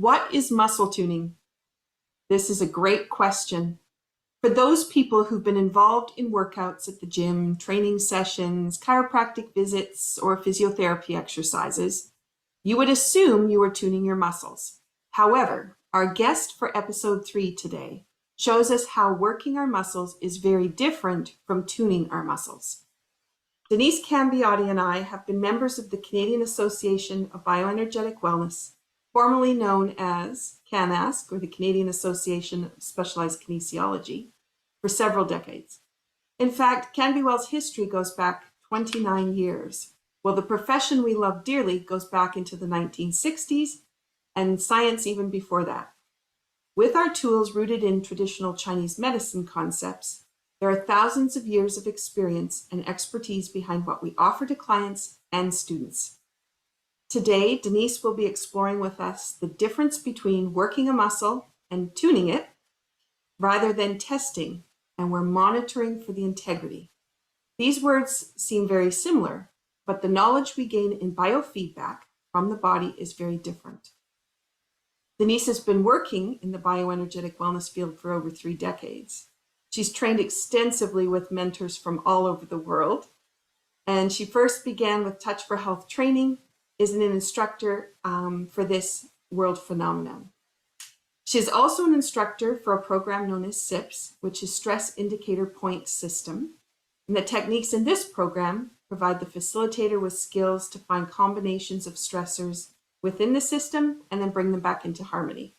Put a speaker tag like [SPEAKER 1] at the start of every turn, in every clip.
[SPEAKER 1] What is muscle tuning? This is a great question. For those people who've been involved in workouts at the gym, training sessions, chiropractic visits, or physiotherapy exercises, you would assume you are tuning your muscles. However, our guest for episode 3 today shows us how working our muscles is very different from tuning our muscles. Denise Cambiotti and I have been members of the Canadian Association of Bioenergetic Wellness, formerly known as CANASK, or the Canadian Association of Specialized Kinesiology, for several decades. In fact, CanBeWell's history goes back 29 years, while the profession we love dearly goes back into the 1960s and science even before that. With our tools rooted in traditional Chinese medicine concepts, there are thousands of years of experience and expertise behind what we offer to clients and students. Today, Denise will be exploring with us the difference between working a muscle and tuning it, rather than testing, and we're monitoring for the integrity. These words seem very similar, but the knowledge we gain in biofeedback from the body is very different. Denise has been working in the bioenergetic wellness field for over 3 decades. She's trained extensively with mentors from all over the world, and she first began with Touch for Health training, is an instructor for this world phenomenon. She is also an instructor for a program known as SIPS, which is Stress Indicator Point System. And the techniques in this program provide the facilitator with skills to find combinations of stressors within the system and then bring them back into harmony.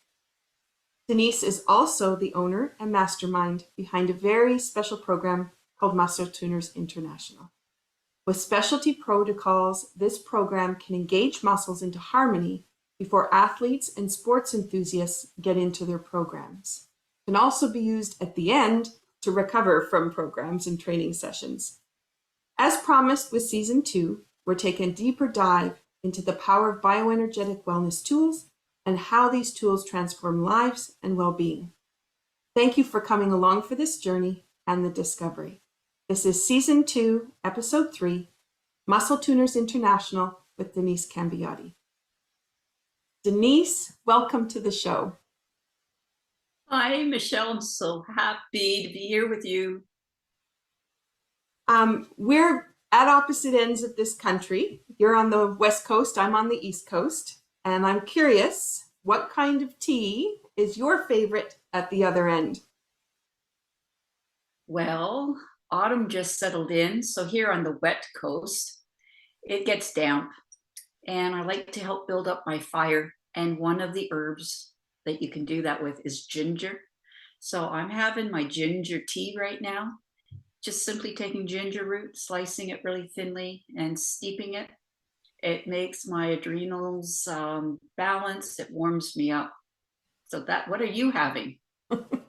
[SPEAKER 1] Denise is also the owner and mastermind behind a very special program called Muscle Tuners International. With specialty protocols, this program can engage muscles into harmony before athletes and sports enthusiasts get into their programs. It can also be used at the end to recover from programs and training sessions. As promised with Season 2, we're taking a deeper dive into the power of bioenergetic wellness tools and how these tools transform lives and well-being. Thank you for coming along for this journey and the discovery. This is Season 2, Episode 3, Muscle Tuners International with Denise Cambiotti. Denise, welcome to the show.
[SPEAKER 2] Hi, Michelle. I'm so happy to be here with you.
[SPEAKER 1] We're at opposite ends of this country. You're on the West Coast, I'm on the East Coast, and I'm curious, what kind of tea is your favorite at the other end?
[SPEAKER 2] Well, autumn just settled in, so here on the wet coast, it gets damp, and I like to help build up my fire. And one of the herbs that you can do that with is ginger. So I'm having my ginger tea right now, just simply taking ginger root, slicing it really thinly and steeping it. It makes my adrenals balanced. It warms me up. So what are you having?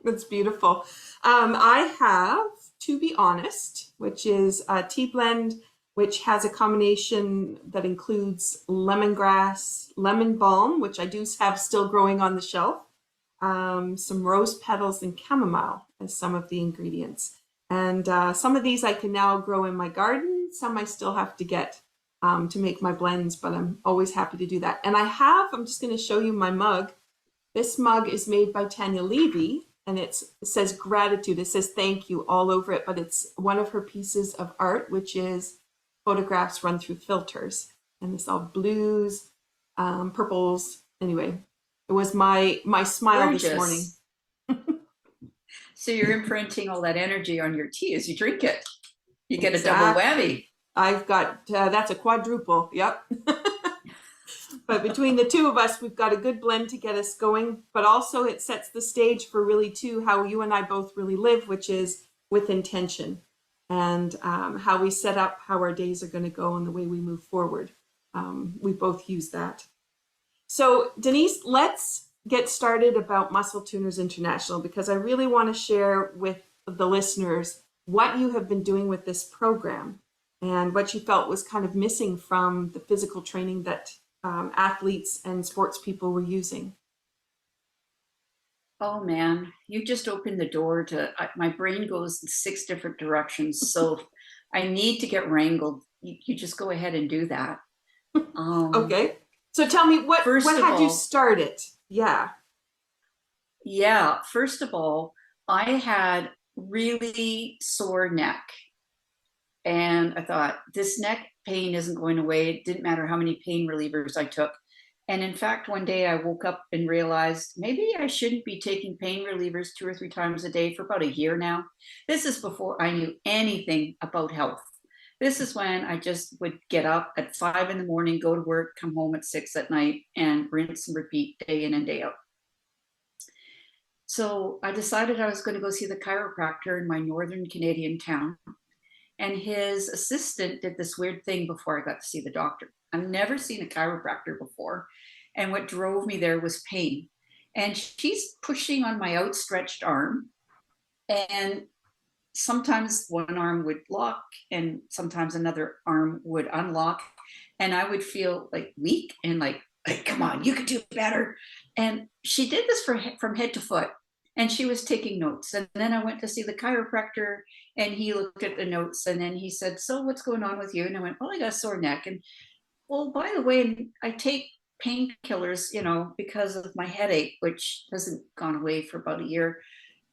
[SPEAKER 1] That's beautiful. I have To Be Honest, which is a tea blend which has a combination that includes lemongrass, lemon balm, which I do have still growing on the shelf, some rose petals and chamomile as some of the ingredients. And some of these I can now grow in my garden. Some I still have to get to make my blends, but I'm always happy to do that. And I'm just going to show you my mug. This mug is made by Tanya Levy, and it says gratitude. It says thank you all over it, but it's one of her pieces of art, which is photographs run through filters. And it's all blues, purples. Anyway, it was my smile
[SPEAKER 2] Gorgeous.
[SPEAKER 1] this morning.
[SPEAKER 2] So you're imprinting all that energy on your tea as you drink it. You get a double whammy.
[SPEAKER 1] I've got, that's a quadruple, yep. But between the two of us, we've got a good blend to get us going, but also it sets the stage for really too how you and I both really live, which is with intention, and how we set up how our days are going to go and the way we move forward. We both use that. So Denise, let's get started about Muscle Tuners International, because I really want to share with the listeners what you have been doing with this program and what you felt was kind of missing from the physical training that athletes and sports people were using.
[SPEAKER 2] Oh man, you just opened the door to, my brain goes in 6 different directions. So I need to get wrangled. You just go ahead and do that.
[SPEAKER 1] Okay. So tell me, what had you started? Yeah.
[SPEAKER 2] Yeah, first of all, I had really sore neck. And I thought, this neck pain isn't going away. It didn't matter how many pain relievers I took. And in fact, one day I woke up and realized maybe I shouldn't be taking pain relievers 2 or 3 times a day for about a year now. This is before I knew anything about health. This is when I just would get up at 5 in the morning, go to work, come home at 6 at night, and rinse and repeat day in and day out. So I decided I was going to go see the chiropractor in my northern Canadian town. And his assistant did this weird thing before I got to see the doctor. I've never seen a chiropractor before. And what drove me there was pain. And she's pushing on my outstretched arm. And sometimes one arm would lock and sometimes another arm would unlock. And I would feel like weak and like, come on, you could do better. And she did this from head to foot. And she was taking notes. And then I went to see the chiropractor and he looked at the notes and then he said, so what's going on with you? And I went, well, I got a sore neck. And well, by the way, I take painkillers, because of my headache, which hasn't gone away for about a year.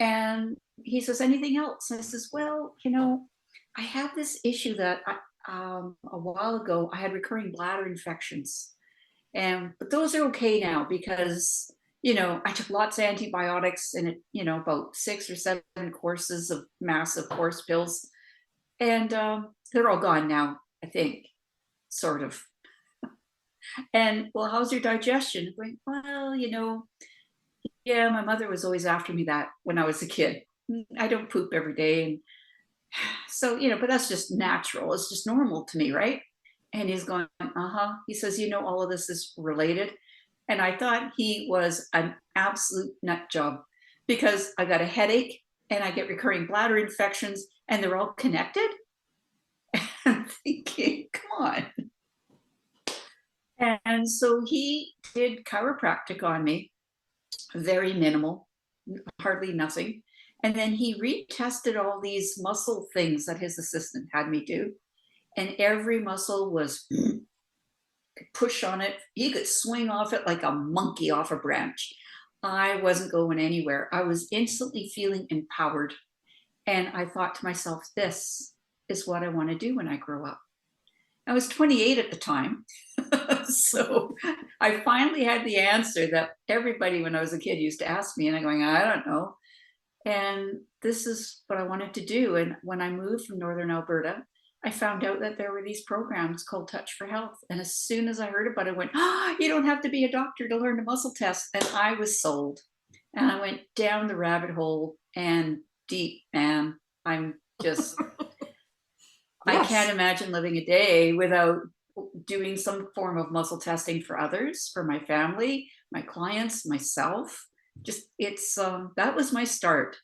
[SPEAKER 2] And he says, anything else? And I says, well, I have this issue that a while ago I had recurring bladder infections. But those are okay now because I took lots of antibiotics and about 6 or 7 courses of massive course pills, and they're all gone now, I think, sort of. And well, how's your digestion? I'm going, well, yeah, my mother was always after me that when I was a kid. I don't poop every day, and so but that's just natural. It's just normal to me, right? And he's going, uh-huh. He says, all of this is related. And I thought he was an absolute nut job because I got a headache and I get recurring bladder infections and they're all connected. And I'm thinking, come on. And so he did chiropractic on me, very minimal, hardly nothing. And then he retested all these muscle things that his assistant had me do. And every muscle was push on it. He could swing off it like a monkey off a branch. I wasn't going anywhere. I was instantly feeling empowered. And I thought to myself, this is what I want to do when I grow up. I was 28 at the time. So I finally had the answer that everybody when I was a kid used to ask me. And I'm going, I don't know. And this is what I wanted to do. And when I moved from Northern Alberta, I found out that there were these programs called Touch for Health. And as soon as I heard about it, I went, you don't have to be a doctor to learn a muscle test. And I was sold. And I went down the rabbit hole and deep, man. I'm just, yes. I can't imagine living a day without doing some form of muscle testing for others, for my family, my clients, myself. Just, that was my start.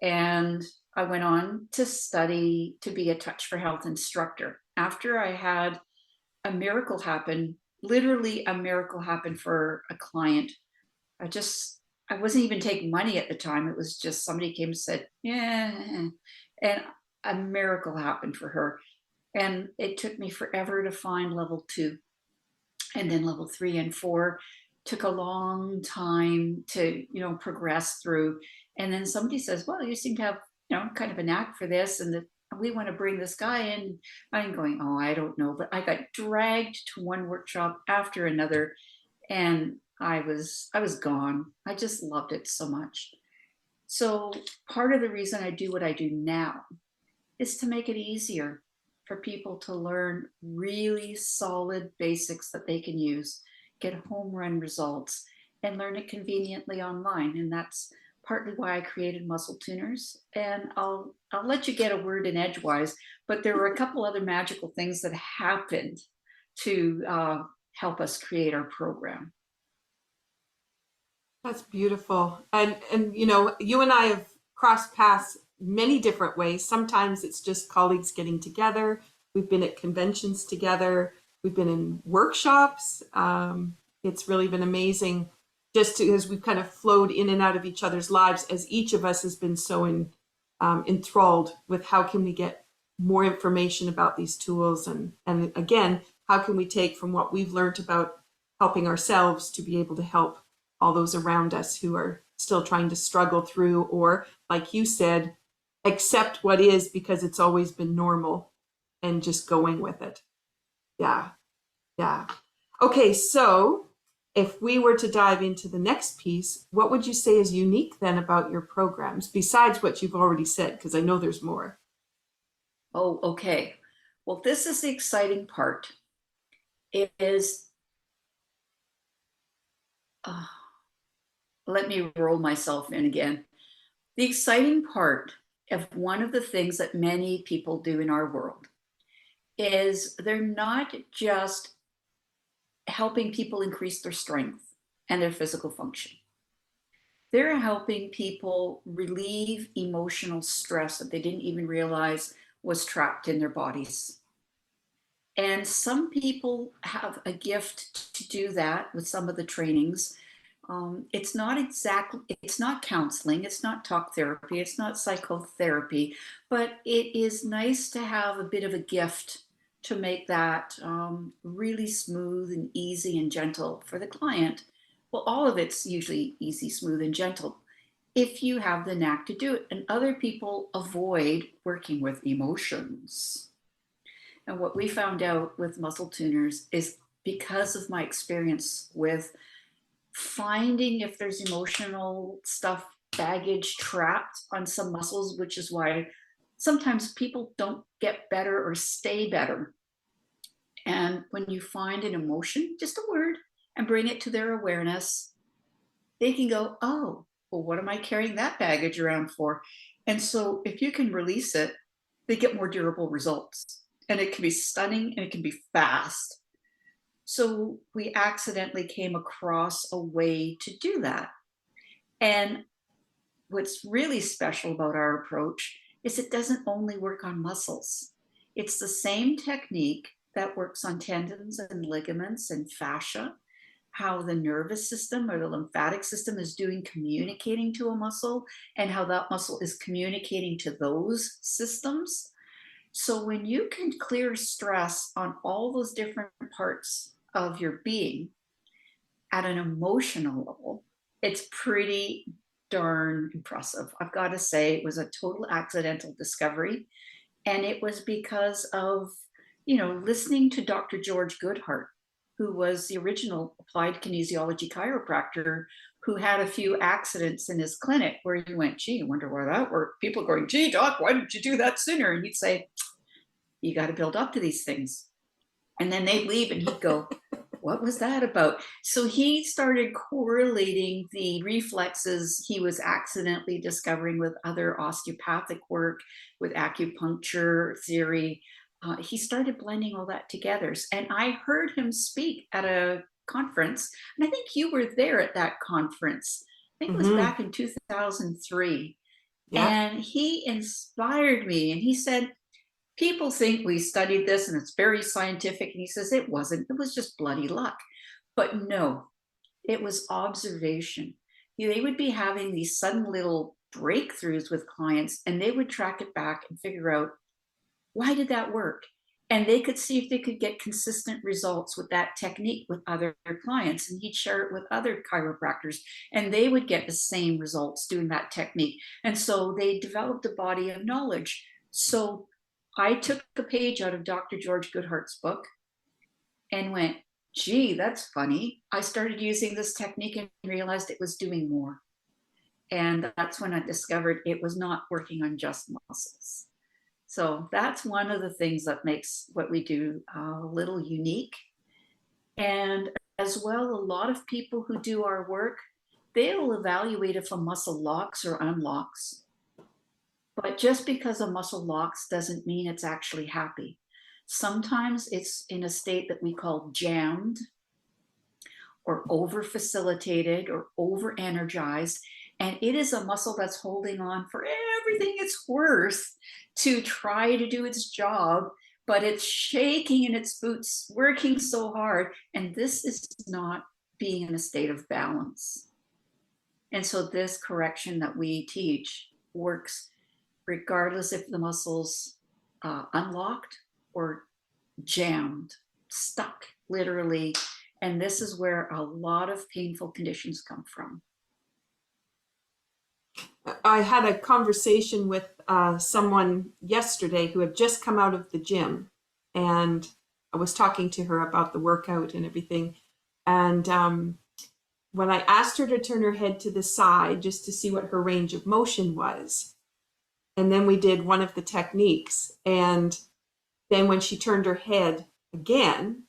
[SPEAKER 2] And I went on to study to be a Touch for Health instructor. After I had a miracle happen, literally a miracle happen for a client. I wasn't even taking money at the time. It was just somebody came and said, yeah, and a miracle happened for her. And it took me forever to find level 2. And then level 3 and 4 took a long time to, progress through. And then somebody says, well, you seem to have kind of a knack for this, and we want to bring this guy in. I'm going, oh, I don't know. But I got dragged to one workshop after another, and I was gone. I just loved it so much. So part of the reason I do what I do now is to make it easier for people to learn really solid basics that they can use, get home run results, and learn it conveniently online. And that's partly why I created Muscle Tuners. And I'll let you get a word in edgewise, but there were a couple other magical things that happened to help us create our program.
[SPEAKER 1] That's beautiful. And you and I have crossed paths many different ways. Sometimes it's just colleagues getting together. We've been at conventions together. We've been in workshops. It's really been amazing just as we've kind of flowed in and out of each other's lives, as each of us has been so enthralled with how can we get more information about these tools. And again, how can we take from what we've learned about helping ourselves to be able to help all those around us who are still trying to struggle through, or like you said, accept what is because it's always been normal and just going with it. Yeah. Yeah. Okay, so if we were to dive into the next piece, what would you say is unique then about your programs besides what you've already said? Because I know there's more.
[SPEAKER 2] Oh, okay. Well, this is the exciting part. It is, uh, let me roll myself in again. The exciting part of one of the things that many people do in our world is they're not just helping people increase their strength and their physical function. They're helping people relieve emotional stress that they didn't even realize was trapped in their bodies. And some people have a gift to do that with some of the trainings. It's not counseling, it's not talk therapy, it's not psychotherapy, but it is nice to have a bit of a gift to make that really smooth and easy and gentle for the client. Well, all of it's usually easy, smooth, and gentle if you have the knack to do it. And other people avoid working with emotions. And what we found out with muscle tuners is, because of my experience with finding if there's emotional stuff, baggage trapped on some muscles, which is why sometimes people don't get better or stay better. And when you find an emotion, just a word, and bring it to their awareness, they can go, oh, well, what am I carrying that baggage around for? And so if you can release it, they get more durable results. And it can be stunning and it can be fast. So we accidentally came across a way to do that. And what's really special about our approach is it doesn't only work on muscles. It's the same technique that works on tendons and ligaments and fascia, how the nervous system or the lymphatic system is doing communicating to a muscle, and how that muscle is communicating to those systems. So when you can clear stress on all those different parts of your being at an emotional level, it's pretty darn impressive. I've got to say, it was a total accidental discovery. And it was because of, listening to Dr. George Goodhart, who was the original applied kinesiology chiropractor, who had a few accidents in his clinic where he went, gee, I wonder why that worked. People going, gee, doc, why didn't you do that sooner? And he'd say, you got to build up to these things. And then they'd leave and he'd go, what was that about? So he started correlating the reflexes he was accidentally discovering with other osteopathic work, with acupuncture theory. He started blending all that together. And I heard him speak at a conference, and I think you were there at that conference. I think it was back in 2003.
[SPEAKER 1] Yeah.
[SPEAKER 2] And he inspired me, and he said, people think we studied this and it's very scientific. And he says, it wasn't, it was just bloody luck. But no, it was observation. They would be having these sudden little breakthroughs with clients, and they would track it back and figure out, why did that work? And they could see if they could get consistent results with that technique with other clients. And he'd share it with other chiropractors, and they would get the same results doing that technique. And so they developed a body of knowledge. So I took a page out of Dr. George Goodhart's book and went, gee, that's funny. I started using this technique and realized it was doing more. And that's when I discovered it was not working on just muscles. So that's one of the things that makes what we do a little unique. And as well, a lot of people who do our work, they'll evaluate if a muscle locks or unlocks. But just because a muscle locks doesn't mean it's actually happy. Sometimes it's in a state that we call jammed or over facilitated or over energized. And it is a muscle that's holding on for everything it's worth to try to do its job, but it's shaking in its boots, working so hard. And this is not being in a state of balance. And so this correction that we teach works regardless if the muscle's unlocked or jammed, stuck, literally And this is where a lot of painful conditions come from.
[SPEAKER 1] I had a conversation with someone yesterday who had just come out of the gym, and I was talking to her about the workout and everything. And when I asked her to turn her head to the side just to see what her range of motion was, and then we did one of the techniques, and then when she turned her head again,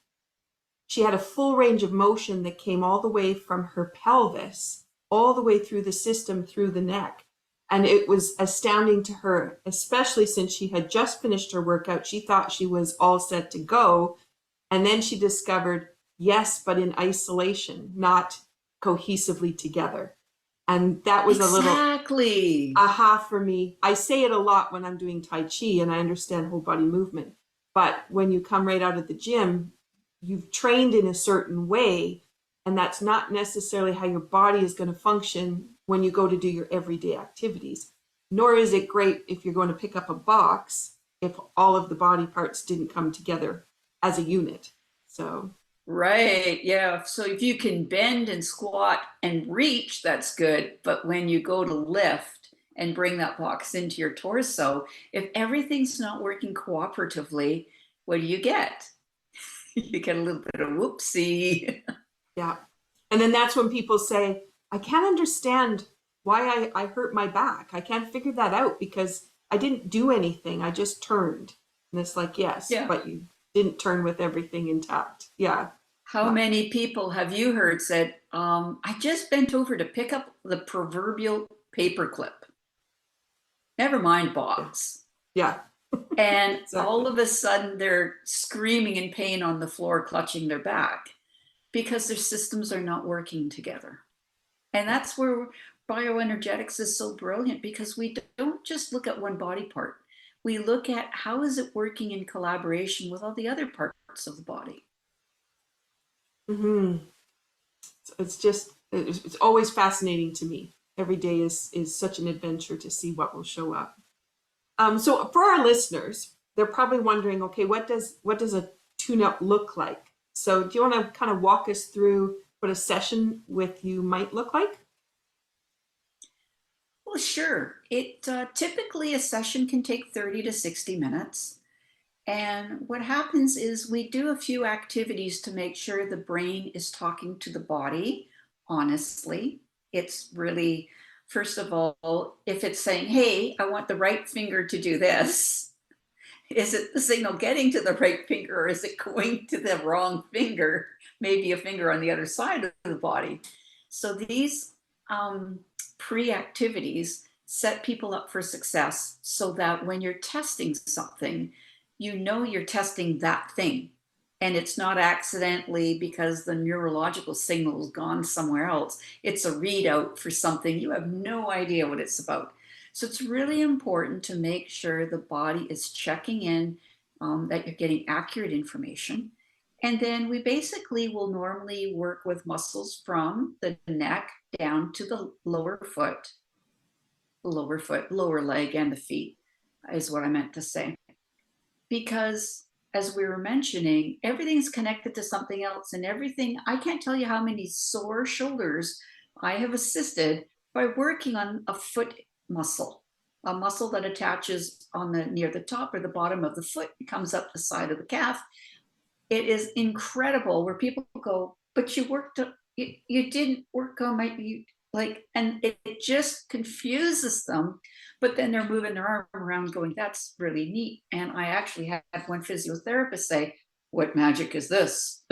[SPEAKER 1] she had a full range of motion that came all the way from her pelvis, all the way through the system, through the neck. And it was astounding to her, especially since she had just finished her workout. She thought she was all set to go. And then she discovered, yes, but in isolation, not cohesively together. And that was a little
[SPEAKER 2] Exactly.
[SPEAKER 1] aha for me. I say it a lot when I'm doing Tai Chi and I understand whole body movement. But when you come right out of the gym, you've trained in a certain way, and that's not necessarily how your body is going to function when you go to do your everyday activities. Nor is it great if you're going to pick up a box if all of the body parts didn't come together as a unit. So
[SPEAKER 2] Right. Yeah. So if you can bend and squat and reach, that's good. But when you go to lift and bring that box into your torso, if everything's not working cooperatively, what do you get? You get a little bit of whoopsie.
[SPEAKER 1] yeah. And then that's when people say, I can't understand why I hurt my back. I can't figure that out because I didn't do anything. I just turned. And it's like, yes,
[SPEAKER 2] Yeah.
[SPEAKER 1] but you didn't turn with everything intact. Yeah.
[SPEAKER 2] How many people have you heard said, I just bent over to pick up the proverbial paperclip? Never mind
[SPEAKER 1] Yeah.
[SPEAKER 2] box.
[SPEAKER 1] Yeah.
[SPEAKER 2] And
[SPEAKER 1] Exactly.
[SPEAKER 2] all of a sudden they're screaming in pain on the floor, clutching their back because their systems are not working together. And that's where bioenergetics is so brilliant, because we don't just look at one body part. We look at how is it working in collaboration with all the other parts of the body.
[SPEAKER 1] Mm-hmm. It's just, it's always fascinating to me. Every day is such an adventure to see what will show up. So for our listeners, they're probably wondering, okay, what does a tune-up look like? So do you want to kind of walk us through what a session with you might look like?
[SPEAKER 2] Well, sure. It typically a session can take 30 to 60 minutes. And what happens is we do a few activities to make sure the brain is talking to the body honestly. It's really, first of all, if it's saying, hey, I want the right finger to do this, is it the signal getting to the right finger, or is it going to the wrong finger, maybe a finger on the other side of the body? So these pre-activities set people up for success so that when you're testing something, you know you're testing that thing. And it's not accidentally because the neurological signal has gone somewhere else. It's a readout for something you have no idea what it's about. So it's really important to make sure the body is checking in, that you're getting accurate information. And then we basically will normally work with muscles from the neck down to the lower lower leg, and the feet is what I meant to say. Because as we were mentioning, everything's connected to something else, and everything, I can't tell you how many sore shoulders I have assisted by working on a foot muscle, a muscle that attaches on the near the top or the bottom of the foot, comes up the side of the calf. It is incredible where people go, but you worked, you didn't work on my, you, like, and it just confuses them. But then they're moving their arm around going, that's really neat. And I actually had one physiotherapist say, what magic is this?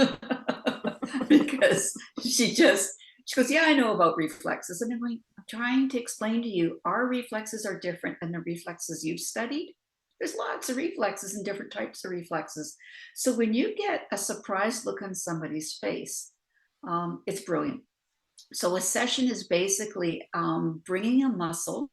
[SPEAKER 2] Because she goes, yeah, I know about reflexes. And I'm trying to explain to you, our reflexes are different than the reflexes you've studied. There's lots of reflexes and different types of reflexes. So when you get a surprised look on somebody's face, it's brilliant. So a session is basically bringing a muscle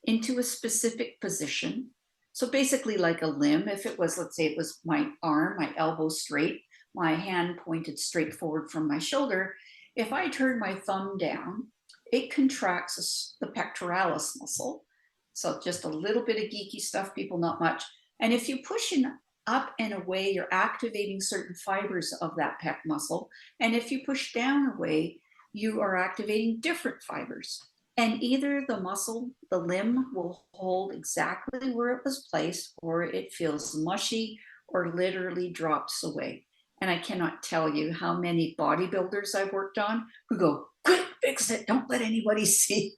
[SPEAKER 2] into a specific position. So basically like a limb, if it was, let's say it was my arm, my elbow straight, my hand pointed straight forward from my shoulder. If I turn my thumb down, it contracts the pectoralis muscle. So just a little bit of geeky stuff, people, not much. And if you push in up and away, you're activating certain fibers of that pec muscle. And if you push down away, you are activating different fibers. And either the muscle, the limb will hold exactly where it was placed, or it feels mushy or literally drops away. And I cannot tell you how many bodybuilders I've worked on who go, quick, fix it, don't let anybody see.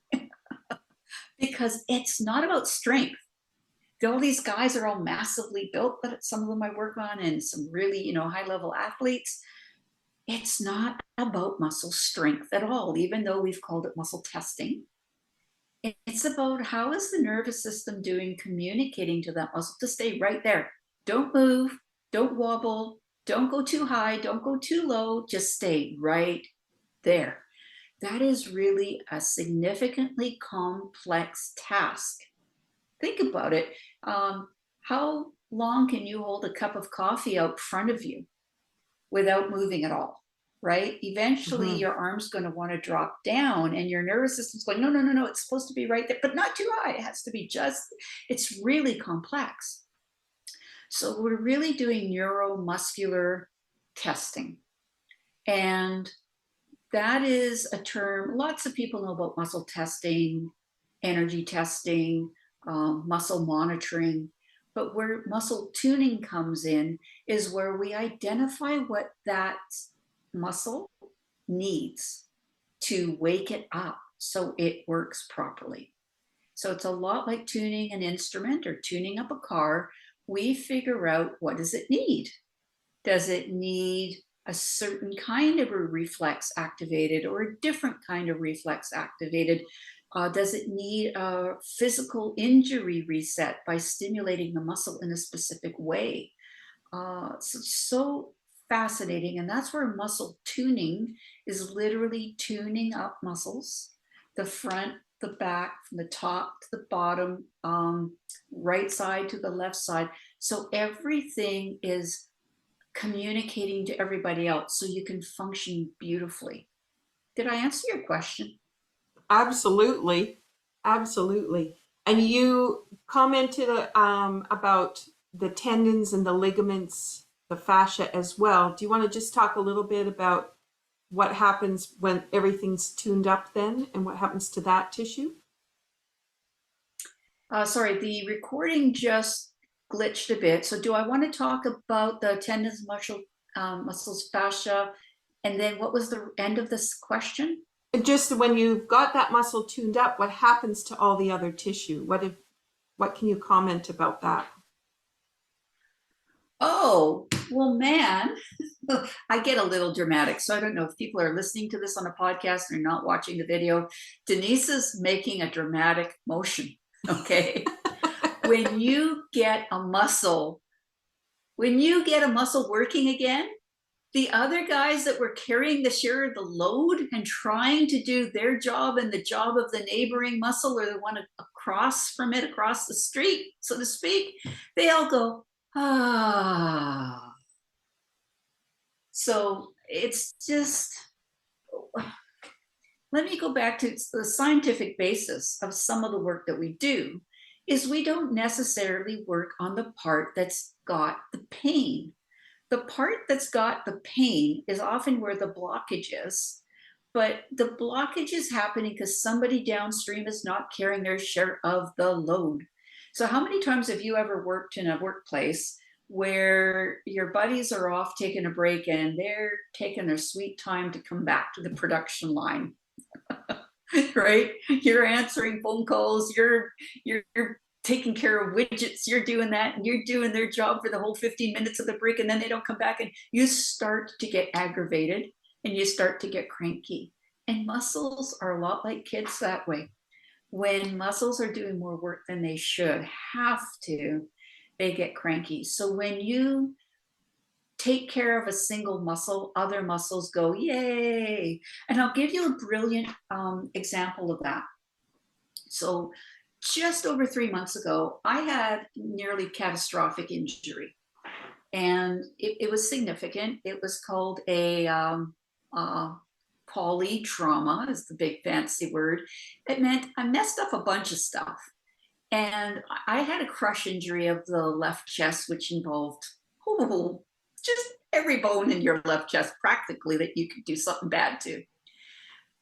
[SPEAKER 2] Because it's not about strength. All these guys are all massively built, but some of them I work on, and some really, high level athletes. It's not about muscle strength at all, even though we've called it muscle testing. It's about how is the nervous system doing, communicating to that muscle to stay right there. Don't move, don't wobble, don't go too high, don't go too low, just stay right there. That is really a significantly complex task. Think about it. How long can you hold a cup of coffee out front of you without moving at all? Right? Eventually, your arm's going to want to drop down, and your nervous system's going, no, no, no, no, it's supposed to be right there, but not too high. It has to be just, it's really complex. So we're really doing neuromuscular testing. And that is a term, lots of people know about muscle testing, energy testing, muscle monitoring. But where muscle tuning comes in is where we identify what that muscle needs to wake it up so it works properly. So it's a lot like tuning an instrument or tuning up a car. We figure out, what does it need? Does it need a certain kind of a reflex activated or a different kind of reflex activated? Does it need a physical injury reset by stimulating the muscle in a specific way? So fascinating. And that's where muscle tuning is literally tuning up muscles, the front, the back, from the top to the bottom, right side to the left side. So everything is communicating to everybody else so you can function beautifully. Did I answer your question?
[SPEAKER 1] Absolutely. Absolutely. And you commented about the tendons and the ligaments, the fascia as well. Do you want to just talk a little bit about what happens when everything's tuned up then, and what happens to that tissue?
[SPEAKER 2] Sorry, the recording just glitched a bit. So do I want to talk about the tendons, muscles, fascia, and then what was the end of this question?
[SPEAKER 1] Just when you've got that muscle tuned up, what happens to all the other tissue? What can you comment about that?
[SPEAKER 2] Oh, well, man, I get a little dramatic. So I don't know if people are listening to this on a podcast or not watching the video. Denise is making a dramatic motion. Okay. When you get a muscle working again, the other guys that were carrying the share of the load and trying to do their job and the job of the neighboring muscle, or the one across from it, across the street, so to speak, they all go, ah. So it's just, let me go back to the scientific basis of some of the work that we do. Is we don't necessarily work on the part that's got the pain. The part that's got the pain is often where the blockage is, but the blockage is happening because somebody downstream is not carrying their share of the load. So how many times have you ever worked in a workplace where your buddies are off taking a break and they're taking their sweet time to come back to the production line? Right? You're answering phone calls, you're taking care of widgets, you're doing that, and you're doing their job for the whole 15 minutes of the break, and then they don't come back, and you start to get aggravated and you start to get cranky. And muscles are a lot like kids that way. When muscles are doing more work than they should have to, they get cranky. So when you take care of a single muscle, other muscles go, yay. And I'll give you a brilliant example of that. So just over 3 months ago, I had nearly catastrophic injury. And it was significant. It was called a polytrauma, is the big fancy word. It meant I messed up a bunch of stuff. And I had a crush injury of the left chest, which involved oh, just every bone in your left chest practically that you could do something bad to.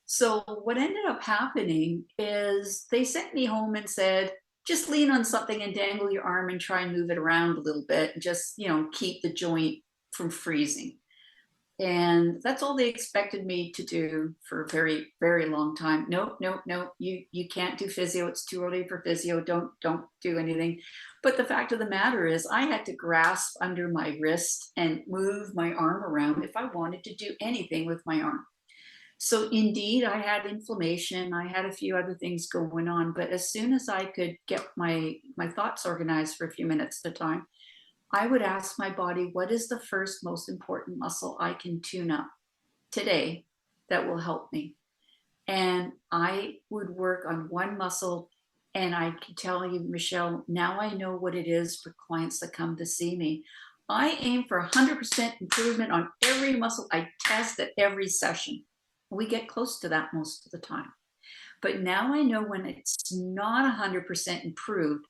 [SPEAKER 2] So what ended up happening is they sent me home and said, just lean on something and dangle your arm and try and move it around a little bit and just, keep the joint from freezing. And that's all they expected me to do for a very, very long time. No, no, no, you can't do physio. It's too early for physio. Don't do anything. But the fact of the matter is I had to grasp under my wrist and move my arm around if I wanted to do anything with my arm. So indeed, I had inflammation. I had a few other things going on, but as soon as I could get my thoughts organized for a few minutes at a time, I would ask my body, what is the first most important muscle I can tune up today that will help me? And I would work on one muscle, and I can tell you, Michelle, now I know what it is for clients that come to see me. I aim for 100% improvement on every muscle I test at every session. We get close to that most of the time. But now I know when it's not 100% improved,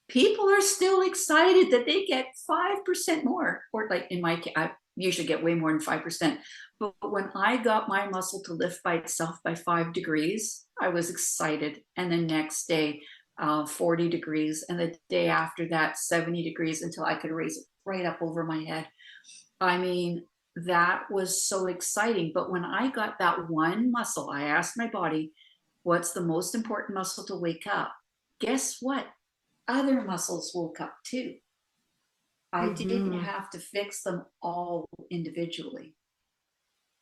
[SPEAKER 2] people are still excited that they get 5% more, or like in my case, I usually get way more than 5%. But when I got my muscle to lift by itself by 5 degrees, I was excited. And the next day, 40 degrees. And the day after that, 70 degrees until I could raise it right up over my head. I mean, that was so exciting. But when I got that one muscle, I asked my body, what's the most important muscle to wake up? Guess what? Other muscles woke up too. I didn't have to fix them all individually.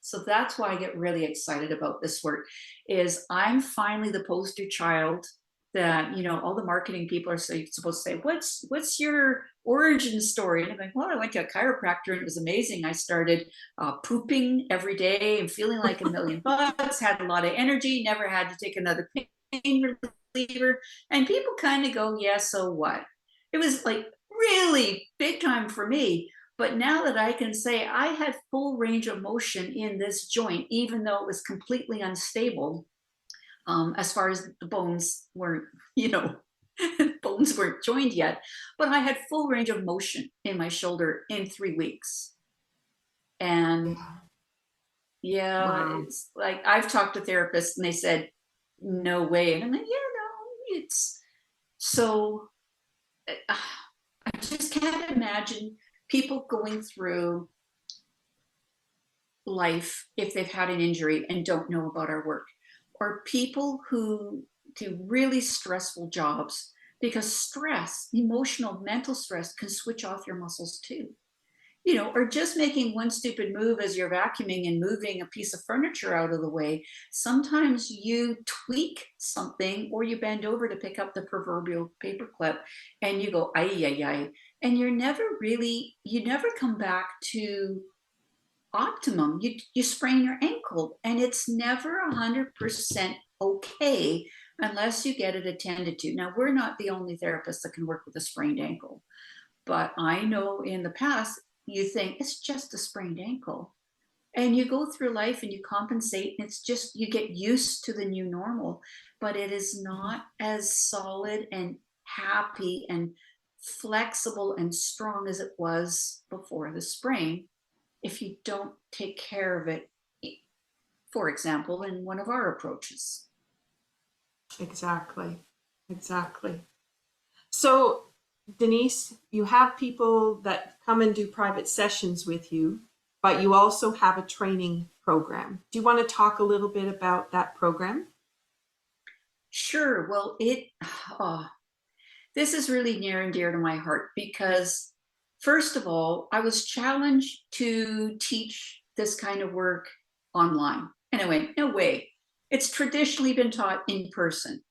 [SPEAKER 2] So that's why I get really excited about this work, is I'm finally the poster child that, all the marketing people are supposed to say, what's your origin story? And I'm like, well, I went to a chiropractor and it was amazing. I started pooping every day and feeling like $1,000,000, had a lot of energy, never had to take another pain reliever. And people kind of go, yeah, so what? It was like really big time for me. But now that I can say I had full range of motion in this joint, even though it was completely unstable, as far as the bones weren't, bones weren't joined yet, but I had full range of motion in my shoulder in 3 weeks. And
[SPEAKER 1] Wow.
[SPEAKER 2] it's like I've talked to therapists and they said, no way. And I'm like, it's so, I just can't imagine people going through life if they've had an injury and don't know about our work, or people who do really stressful jobs, because stress, emotional, mental stress, can switch off your muscles too. Or just making one stupid move as you're vacuuming and moving a piece of furniture out of the way. Sometimes you tweak something or you bend over to pick up the proverbial paperclip and you go, ay, ay, ay. And you never come back to optimum. You sprain your ankle and it's never 100% okay unless you get it attended to. Now, we're not the only therapists that can work with a sprained ankle, but I know in the past, you think it's just a sprained ankle. And you go through life and you compensate, and it's just you get used to the new normal, but it is not as solid and happy and flexible and strong as it was before the sprain if you don't take care of it, for example, in one of our approaches.
[SPEAKER 1] Exactly. Exactly. So, Denise, you have people that come and do private sessions with you, but you also have a training program. Do you want to talk a little bit about that program?
[SPEAKER 2] Sure. Well, this is really near and dear to my heart because, first of all, I was challenged to teach this kind of work online. And I went, no way. It's traditionally been taught in person.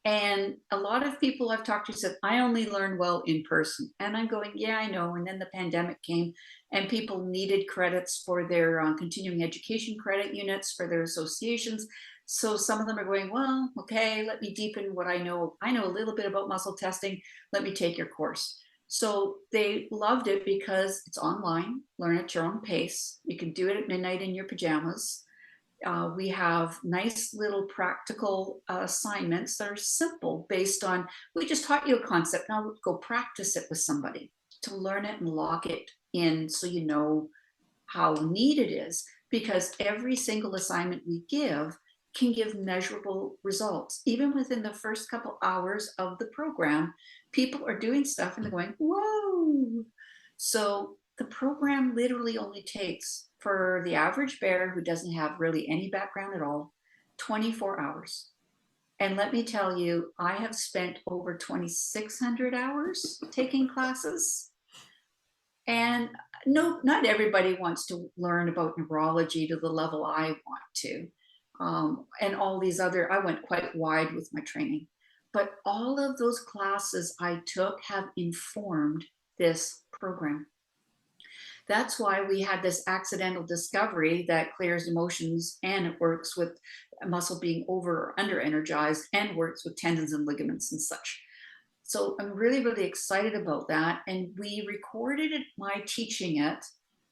[SPEAKER 2] And a lot of people I've talked to said, I only learn well in person. And I'm going, yeah, I know. And then the pandemic came and people needed credits for their continuing education credit units for their associations. So some of them are going, well, okay, let me deepen what I know. I know a little bit about muscle testing. Let me take your course. So they loved it because it's online, learn at your own pace. You can do it at midnight in your pajamas. We have nice little practical assignments that are simple based on, we just taught you a concept, now go practice it with somebody. to learn it and lock it in so you know how neat it is, because every single assignment we give can give measurable results. Even within the first couple hours of the program, people are doing stuff and they're going, whoa. So the program literally only takes, for the average bear who doesn't have really any background at all, 24 hours. And let me tell you, I have spent over 2,600 hours taking classes. And no, not everybody wants to learn about neurology to the level I want to. And all these other, I went quite wide with my training. But all of those classes I took have informed this program. That's why we had this accidental discovery that clears emotions, and it works with a muscle being over or under energized, and works with tendons and ligaments and such. So I'm really, really excited about that. And we recorded my teaching it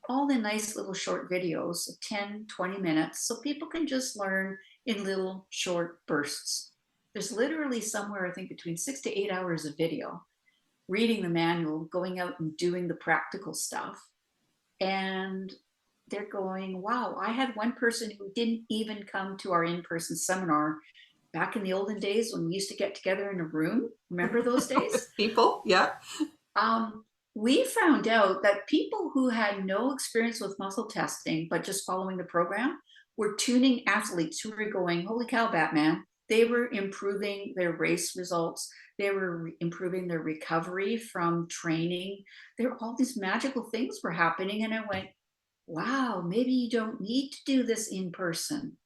[SPEAKER 2] all in nice little short videos of 10, 20 minutes. So people can just learn in little short bursts. There's literally somewhere, I think, between 6 to 8 hours of video, reading the manual, going out and doing the practical stuff. And they're going, wow. I had one person who didn't even come to our in-person seminar back in the olden days when we used to get together in a room. Remember those days?
[SPEAKER 1] People, yeah.
[SPEAKER 2] We found out that people who had no experience with muscle testing, but just following the program, were tuning athletes who were going, holy cow, Batman. They were improving their race results. They were improving their recovery from training. There were all these magical things were happening. And I went, wow, maybe you don't need to do this in person.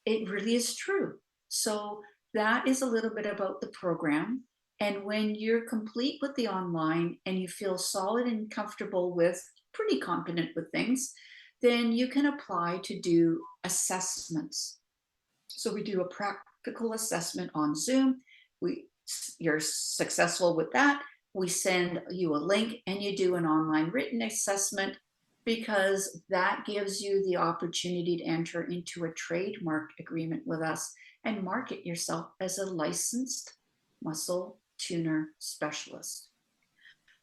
[SPEAKER 2] It really is true. So that is a little bit about the program. And when you're complete with the online and you feel solid and comfortable with, pretty competent with things, then you can apply to do assessments. So we do a practical assessment on Zoom. You're successful with that. We send you a link and you do an online written assessment, because that gives you the opportunity to enter into a trademark agreement with us and market yourself as a licensed muscle tuner specialist.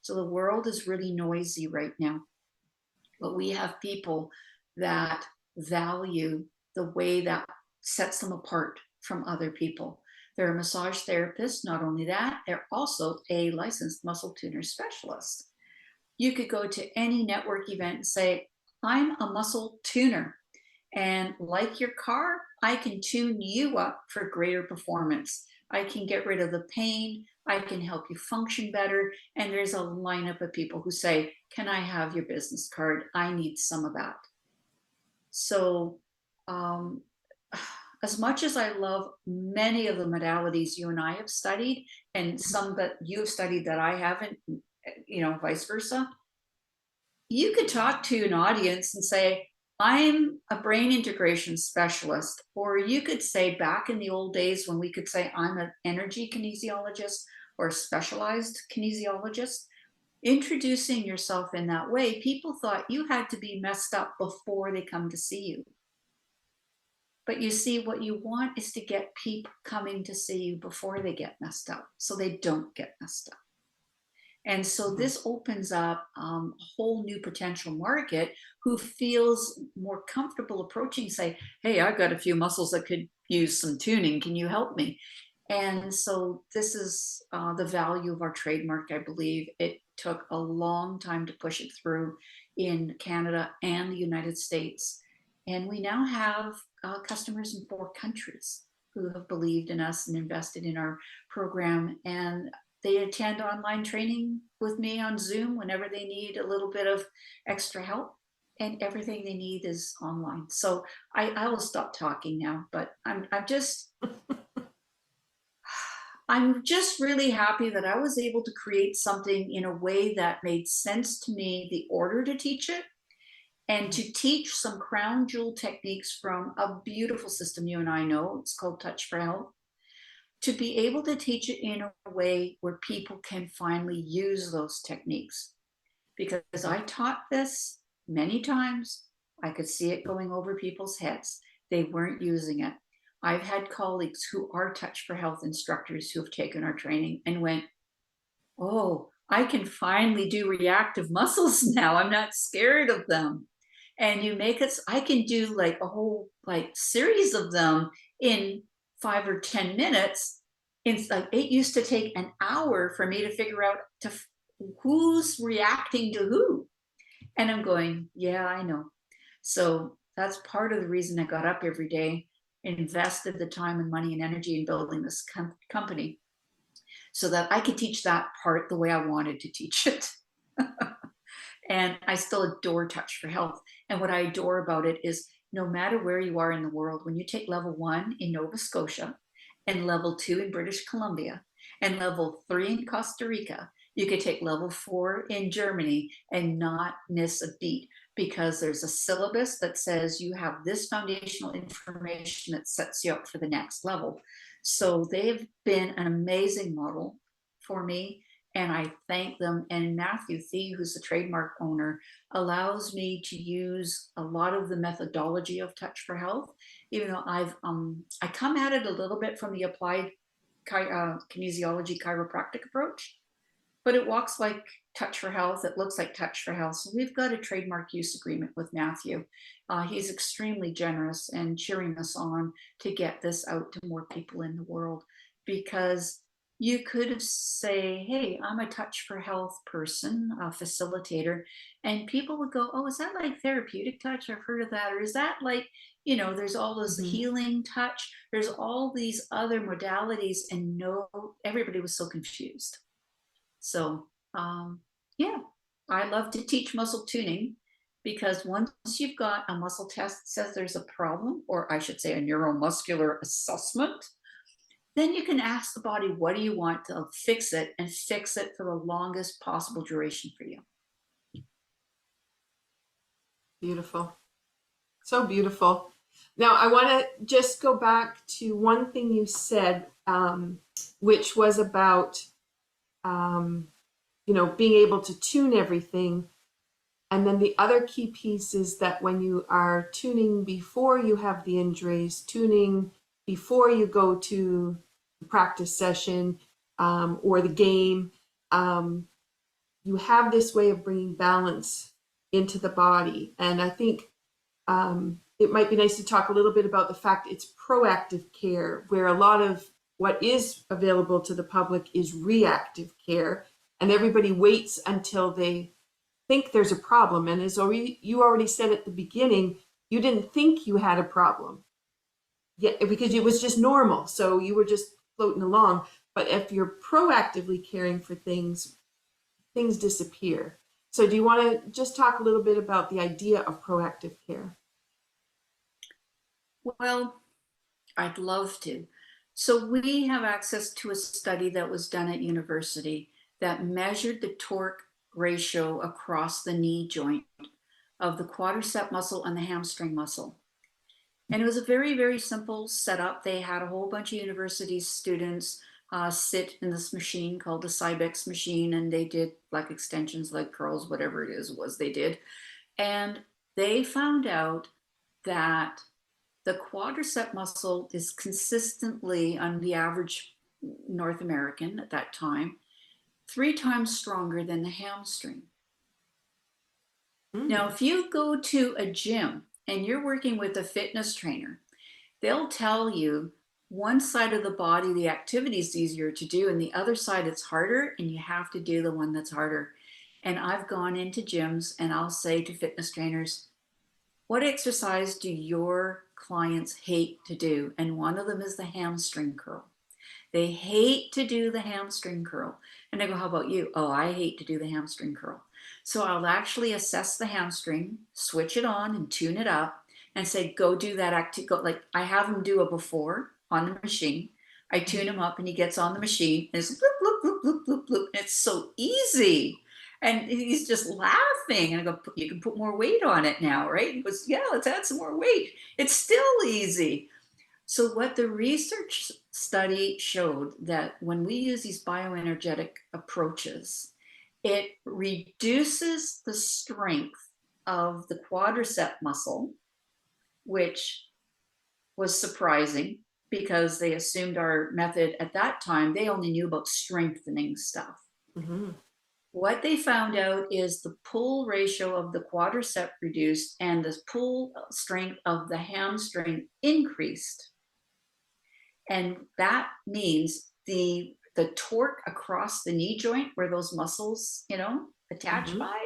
[SPEAKER 2] So the world is really noisy right now, but we have people that value the way that sets them apart from other people. They're a massage therapist. Not only that, they're also a licensed muscle tuner specialist. You could go to any network event and say, I'm a muscle tuner. And like your car, I can tune you up for greater performance. I can get rid of the pain. I can help you function better. And there's a lineup of people who say, can I have your business card? I need some of that. So as much as I love many of the modalities you and I have studied, and some that you have studied that I haven't, vice versa, you could talk to an audience and say, I'm a brain integration specialist. Or you could say, back in the old days when we could say, I'm an energy kinesiologist or a specialized kinesiologist. Introducing yourself in that way, people thought you had to be messed up before they come to see you. But you see, what you want is to get people coming to see you before they get messed up, so they don't get messed up. And so this opens up a whole new potential market who feels more comfortable approaching, say, hey, I've got a few muscles that could use some tuning. Can you help me? And so this is the value of our trademark, I believe. It took a long time to push it through in Canada and the United States. And we now have customers in 4 countries who have believed in us and invested in our program. And they attend online training with me on Zoom whenever they need a little bit of extra help. And everything they need is online. So I will stop talking now, but I'm just really happy that I was able to create something in a way that made sense to me, the order to teach it, and to teach some crown jewel techniques from a beautiful system you and I know. It's called Touch for Health. To be able to teach it in a way where people can finally use those techniques. Because I taught this many times, I could see it going over people's heads. They weren't using it. I've had colleagues who are Touch for Health instructors who have taken our training and went, oh, I can finally do reactive muscles now. I'm not scared of them. And you make it, I can do like a whole like series of them in 5 or 10 minutes. It's like it used to take an hour for me to figure out who's reacting to who. And I'm going, yeah, I know. So that's part of the reason I got up every day, invested the time and money and energy in building this company so that I could teach that part the way I wanted to teach it. And I still adore Touch for Health. And what I adore about it is no matter where you are in the world, when you take level 1 in Nova Scotia and level 2 in British Columbia and level 3 in Costa Rica, you could take level 4 in Germany and not miss a beat, because there's a syllabus that says you have this foundational information that sets you up for the next level. So they've been an amazing model for me, and I thank them. And Matthew Thie, who's the trademark owner, allows me to use a lot of the methodology of Touch for Health, even though I come at it a little bit from the applied kinesiology chiropractic approach, but it walks like Touch for Health. It looks like Touch for Health. So we've got a trademark use agreement with Matthew. He's extremely generous and cheering us on to get this out to more people in the world, because you could say, hey, I'm a Touch for Health person, a facilitator, and people would go, oh, is that like therapeutic touch? I've heard of that. Or is that like, you know, there's all this healing touch, there's all these other modalities, and no, everybody was so confused. So yeah, I love to teach muscle tuning, because once you've got a muscle test that says there's a problem, or I should say a neuromuscular assessment, then you can ask the body, what do you want to fix it, and fix it for the longest possible duration for you.
[SPEAKER 1] Beautiful. So beautiful. Now, I want to just go back to one thing you said, which was about, you know, being able to tune everything. And then the other key piece is that when you are tuning before you have the injuries, tuning before you go to the practice session or the game, you have this way of bringing balance into the body. And I think it might be nice to talk a little bit about the fact it's proactive care, where a lot of what is available to the public is reactive care, and everybody waits until they think there's a problem. And as you already said at the beginning, you didn't think you had a problem yet, because it was just normal. So you were just floating along. But if you're proactively caring for things, things disappear. So do you want to just talk a little bit about the idea of proactive care?
[SPEAKER 2] Well, I'd love to. So we have access to a study that was done at university that measured the torque ratio across the knee joint of the quadricep muscle and the hamstring muscle. And it was a very, very simple setup. They had a whole bunch of university students sit in this machine called the Cybex machine, and they did leg extensions, leg curls, whatever it was they did. And they found out that the quadricep muscle is consistently, on the average North American at that time, 3 times stronger than the hamstring. Now, if you go to a gym and you're working with a fitness trainer, they'll tell you one side of the body, the activity is easier to do, and the other side it's harder, and you have to do the one that's harder. And I've gone into gyms and I'll say to fitness trainers, what exercise do your clients hate to do? And one of them is the hamstring curl. They hate to do the hamstring curl. And I go, how about you? Oh, I hate to do the hamstring curl. So I'll actually assess the hamstring, switch it on and tune it up, and say, go do that activity. Like I have him do a before on the machine. I tune him up and he gets on the machine and it's bloop, bloop, bloop, bloop, bloop, bloop. And it's so easy. And he's just laughing. And I go, you can put more weight on it now, right? He goes, yeah, let's add some more weight. It's still easy. So what the research study showed, that when we use these bioenergetic approaches, it reduces the strength of the quadricep muscle, which was surprising because they assumed our method at that time, they only knew about strengthening stuff. What they found out is the pull ratio of the quadricep reduced and the pull strength of the hamstring increased. And that means the torque across the knee joint where those muscles, attach by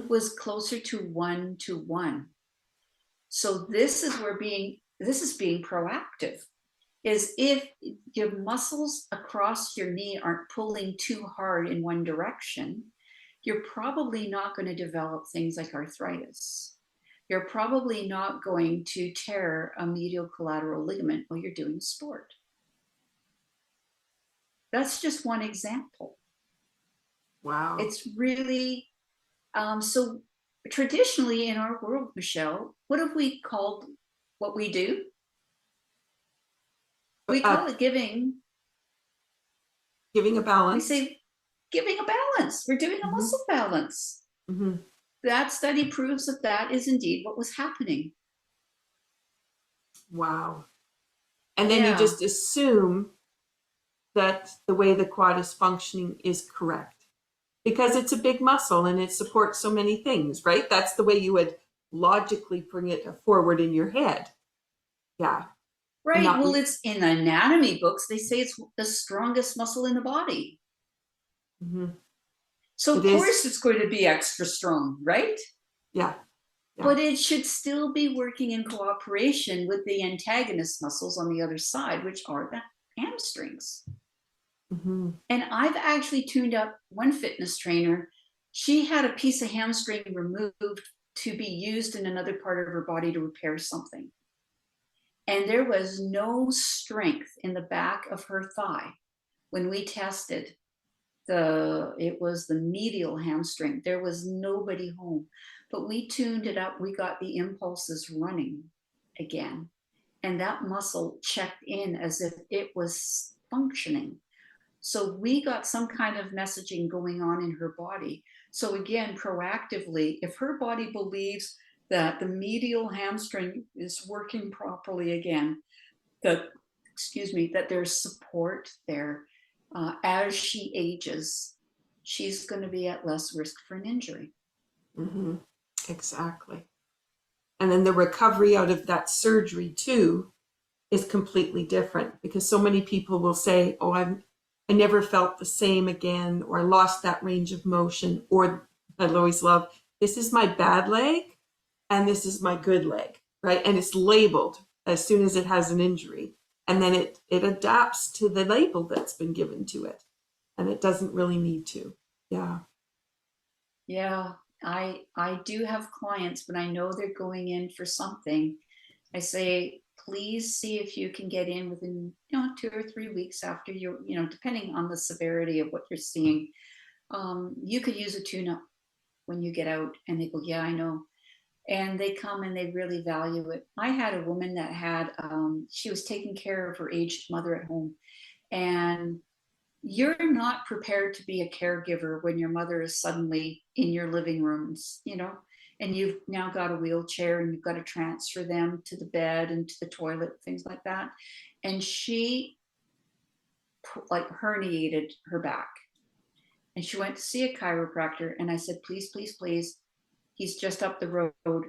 [SPEAKER 2] was closer to 1-to-1. So this is being proactive. Is if your muscles across your knee aren't pulling too hard in one direction, you're probably not going to develop things like arthritis. You're probably not going to tear a medial collateral ligament while you're doing sport. That's just one example.
[SPEAKER 1] Wow.
[SPEAKER 2] It's really, so traditionally in our world, Michelle, what have we called what we do? We call it giving
[SPEAKER 1] a balance.
[SPEAKER 2] We say giving a balance. We're doing a muscle balance. That study proves that that is indeed what was happening.
[SPEAKER 1] Wow. And then you just assume that the way the quad is functioning is correct because it's a big muscle and it supports so many things, right? That's the way you would logically bring it forward in your head. Yeah.
[SPEAKER 2] Right. Well, it's in anatomy books. They say it's the strongest muscle in the body. So of course it's going to be extra strong, right?
[SPEAKER 1] Yeah.
[SPEAKER 2] But it should still be working in cooperation with the antagonist muscles on the other side, which are the hamstrings. And I've actually tuned up one fitness trainer. She had a piece of hamstring removed to be used in another part of her body to repair something. And there was no strength in the back of her thigh when we tested. It was the medial hamstring. There was nobody home, but we tuned it up. We got the impulses running again. And that muscle checked in as if it was functioning. So we got some kind of messaging going on in her body. So again, proactively, if her body believes that the medial hamstring is working properly again, that there's support there, as she ages, she's going to be at less risk for an injury.
[SPEAKER 1] Exactly. And then the recovery out of that surgery too is completely different because so many people will say, oh, I never felt the same again, or I lost that range of motion, or I always love, this is my bad leg and this is my good leg, right? And it's labeled as soon as it has an injury. And then it adapts to the label that's been given to it. And it doesn't really need to. Yeah.
[SPEAKER 2] Yeah. I do have clients, when I know they're going in for something, I say, please see if you can get in within 2 or 3 weeks after you're, depending on the severity of what you're seeing. You could use a tune-up when you get out. And they go, yeah, I know. And they come and they really value it. I had a woman that had, she was taking care of her aged mother at home. And you're not prepared to be a caregiver when your mother is suddenly in your living rooms, and you've now got a wheelchair and you've got to transfer them to the bed and to the toilet, things like that. And she herniated her back. And she went to see a chiropractor. And I said, please, please, please, he's just up the road.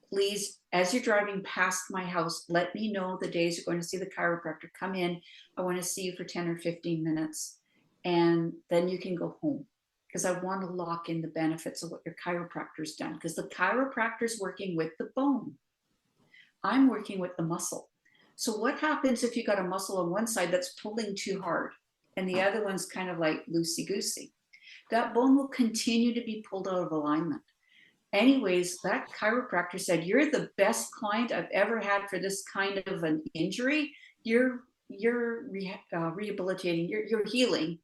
[SPEAKER 2] Please, as you're driving past my house, let me know the days you're going to see the chiropractor. Come in. I want to see you for 10 or 15 minutes. And then you can go home, because I want to lock in the benefits of what your chiropractor's done, because the chiropractor's working with the bone. I'm working with the muscle. So what happens if you got a muscle on one side that's pulling too hard and the other one's kind of like loosey-goosey? That bone will continue to be pulled out of alignment. Anyways, that chiropractor said, you're the best client I've ever had for this kind of an injury. You're rehabilitating, you're healing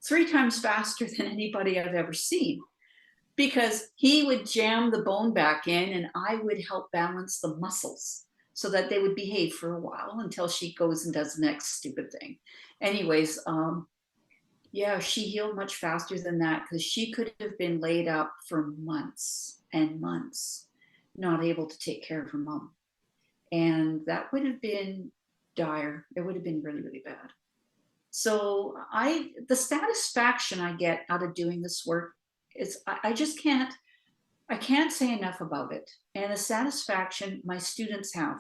[SPEAKER 2] 3 times faster than anybody I've ever seen, because he would jam the bone back in and I would help balance the muscles so that they would behave for a while until she goes and does the next stupid thing. Anyways, yeah, she healed much faster than that, because she could have been laid up for months and months, not able to take care of her mom. And that would have been dire. It would have been really, really bad. So the satisfaction I get out of doing this work is, I just I can't say enough about it. And the satisfaction my students have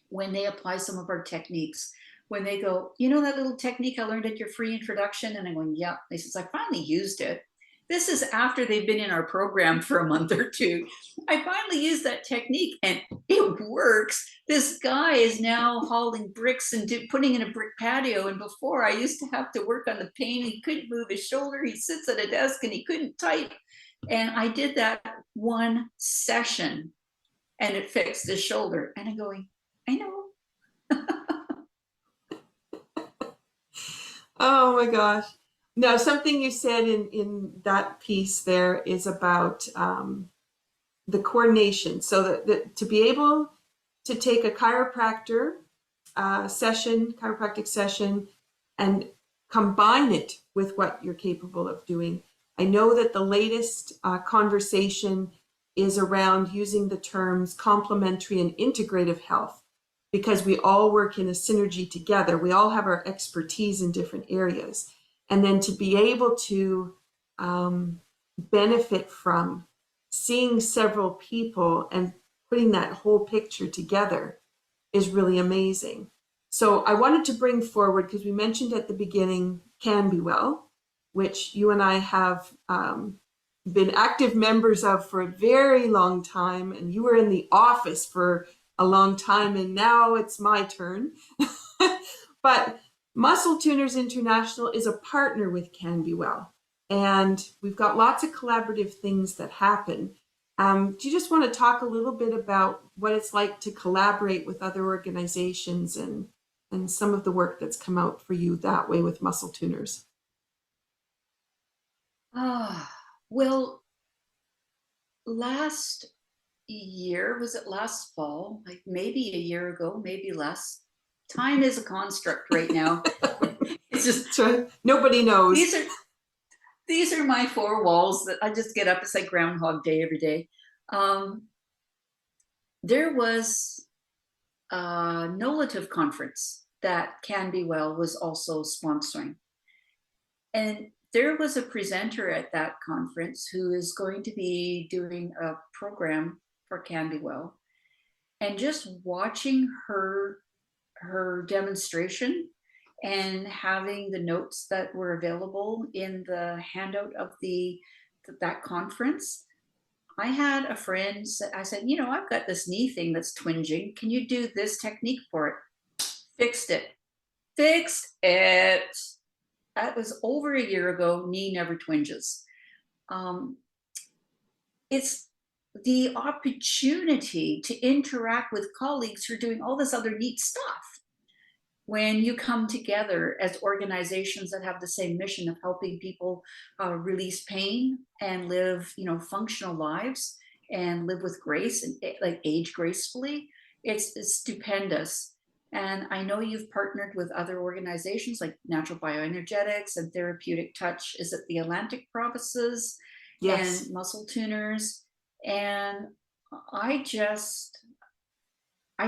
[SPEAKER 2] when they apply some of our techniques, when they go, you know, that little technique I learned at your free introduction? And I'm going, yeah. They says, I finally used it. This is after they've been in our program for a month or two. I finally used that technique and it works. This guy is now hauling bricks and putting in a brick patio. And before, I used to have to work on the pane. He couldn't move his shoulder. He sits at a desk and he couldn't type. And I did that one session and it fixed his shoulder. And I'm going, I know.
[SPEAKER 1] Oh my gosh. Now, something you said in that piece there is about the coordination. So that to be able to take a chiropractor chiropractic session, and combine it with what you're capable of doing. I know that the latest conversation is around using the terms complementary and integrative health, because we all work in a synergy together. We all have our expertise in different areas. And then to be able to benefit from seeing several people and putting that whole picture together is really amazing. So I wanted to bring forward, because we mentioned at the beginning, Can Be Well, which you and I have been active members of for a very long time. And you were in the office for a long time, and now it's my turn. But Muscle Tuners International is a partner with Can Be Well. And we've got lots of collaborative things that happen. Do you just want to talk a little bit about what it's like to collaborate with other organizations and some of the work that's come out for you that way with Muscle Tuners?
[SPEAKER 2] Well, last year, was it last fall? Like maybe a year ago, maybe less. Time is a construct right now. It's just
[SPEAKER 1] right. Nobody knows.
[SPEAKER 2] These are my four walls that I just get up. It's like Groundhog Day every day. There was a Nolative conference that Can Be Well was also sponsoring. And there was a presenter at that conference who is going to be doing a program for Can Be Well. And just watching her demonstration and having the notes that were available in the handout of that conference, I had a friend, I said, you know, I've got this knee thing that's twinging. Can you do this technique for it? Fixed it. That was over a year ago. Knee never twinges. It's the opportunity to interact with colleagues who are doing all this other neat stuff. When you come together as organizations that have the same mission of helping people release pain and live, you know, functional lives and live with grace and like age gracefully, it's stupendous. And I know you've partnered with other organizations like Natural Bioenergetics and Therapeutic Touch. Is it the Atlantic Provinces?
[SPEAKER 1] Yes.
[SPEAKER 2] And Muscle Tuners? And I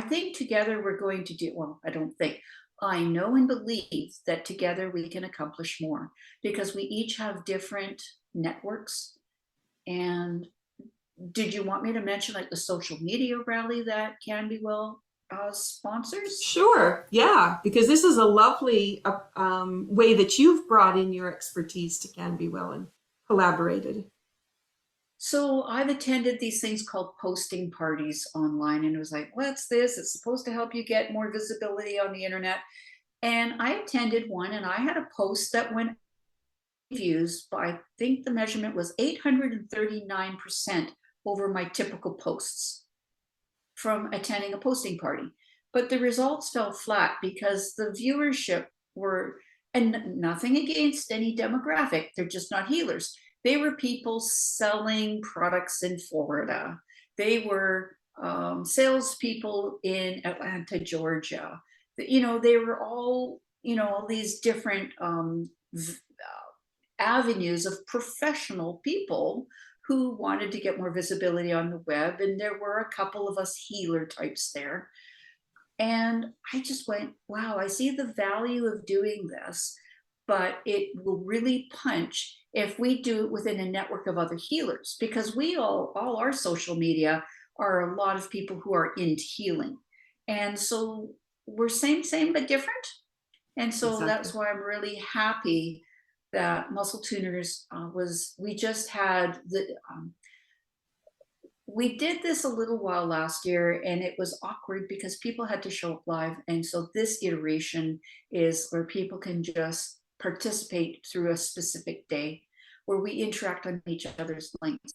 [SPEAKER 2] think together we're going to do, well, I don't think, I know and believe that together we can accomplish more, because we each have different networks. And did you want me to mention like the social media rally that Can Be Well sponsors?
[SPEAKER 1] Sure, yeah, because this is a lovely way that you've brought in your expertise to Can Be Well and collaborated.
[SPEAKER 2] So I've attended these things called posting parties online, and it was like, what's this? It's supposed to help you get more visibility on the internet. And I attended one, and I had a post that went views by, I think the measurement was 839% over my typical posts from attending a posting party. But the results fell flat because the viewership were, and nothing against any demographic, they're just not healers. They were people selling products in Florida. They were salespeople in Atlanta, Georgia. You know, they were all, you know, all these different avenues of professional people who wanted to get more visibility on the web. And there were a couple of us healer types there. And I just went, wow, I see the value of doing this, but it will really punch if we do it within a network of other healers, because we all our social media are a lot of people who are into healing. And so we're same, but different. And so
[SPEAKER 1] Exactly.
[SPEAKER 2] that's why I'm really happy that Muscle Tuners we just had we did this a little while last year and it was awkward because people had to show up live. And so this iteration is where people can just participate through a specific day where we interact on each other's links.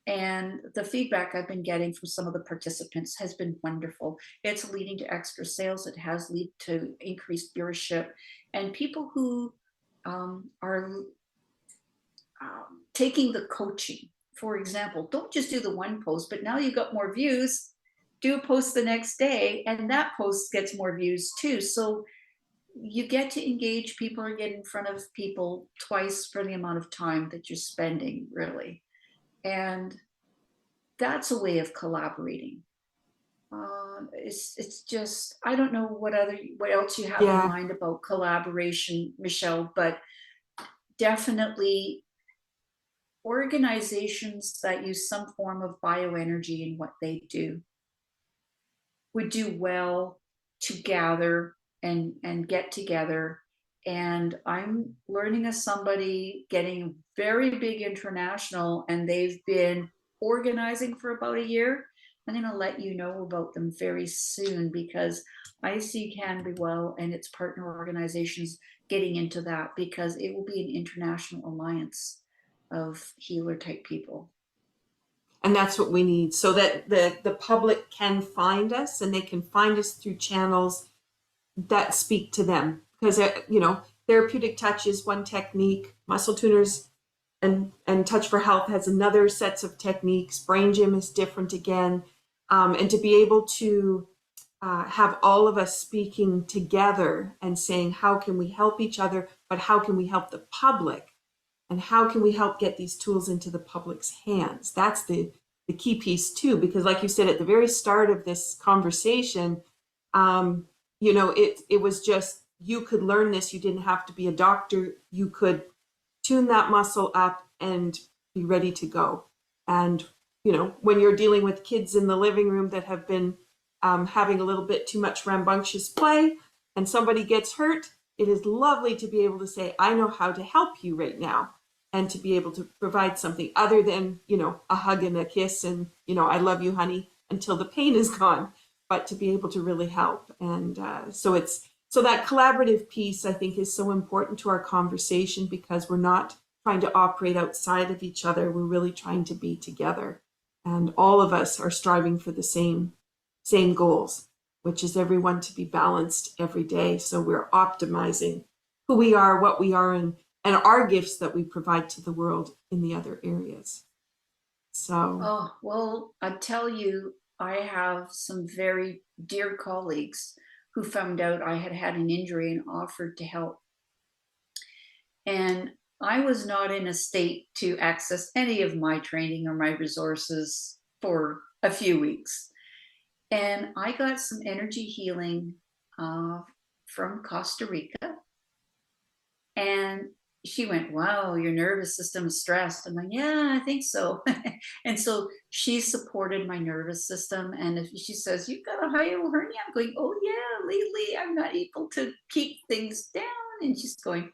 [SPEAKER 2] And the feedback I've been getting from some of the participants has been wonderful. It's leading to extra sales. It has led to increased viewership, and people who are taking the coaching. For example, don't just do the one post, but now you got more views, do a post the next day, and that post gets more views too. So you get to engage people or get in front of people twice for the amount of time that you're spending, really. And that's a way of collaborating. It's just, I don't know what else you have in
[SPEAKER 1] Yeah.
[SPEAKER 2] mind about collaboration, Michelle, but definitely organizations that use some form of bioenergy in what they do would do well to gather and get together. And I'm learning as somebody getting very big international, and they've been organizing for about a year. I'm going to let you know about them very soon, because I see Canberwell and its partner organizations getting into that, because it will be an international alliance of healer type people.
[SPEAKER 1] And that's what we need, so that the public can find us, and they can find us through channels that speak to them. Because therapeutic touch is one technique. Muscle Tuners and Touch for Health has another sets of techniques. Brain Gym is different again. And to be able to have all of us speaking together and saying, how can we help each other, but how can we help the public, and how can we help get these tools into the public's hands? That's the key piece too, because like you said at the very start of this conversation, it was just, you could learn this. You didn't have to be a doctor. You could tune that muscle up and be ready to go. And when you're dealing with kids in the living room that have been having a little bit too much rambunctious play, and somebody gets hurt, it is lovely to be able to say, I know how to help you right now, and to be able to provide something other than a hug and a kiss and I love you honey until the pain is gone, but to be able to really help. And so that collaborative piece, I think, is so important to our conversation, because we're not trying to operate outside of each other. We're really trying to be together, and all of us are striving for the same goals, which is everyone to be balanced every day. So we're optimizing who we are, what we are, and our gifts that we provide to the world in the other areas. So,
[SPEAKER 2] Oh, well, I tell you, I have some very dear colleagues who found out I had had an injury and offered to help. And I was not in a state to access any of my training or my resources for a few weeks. And I got some energy healing from Costa Rica. And she went, wow, your nervous system is stressed. I'm like, yeah, I think so. And so she supported my nervous system. And if she says, you've got a hiatal hernia, I'm going, oh yeah, lately I'm not able to keep things down. And she's going,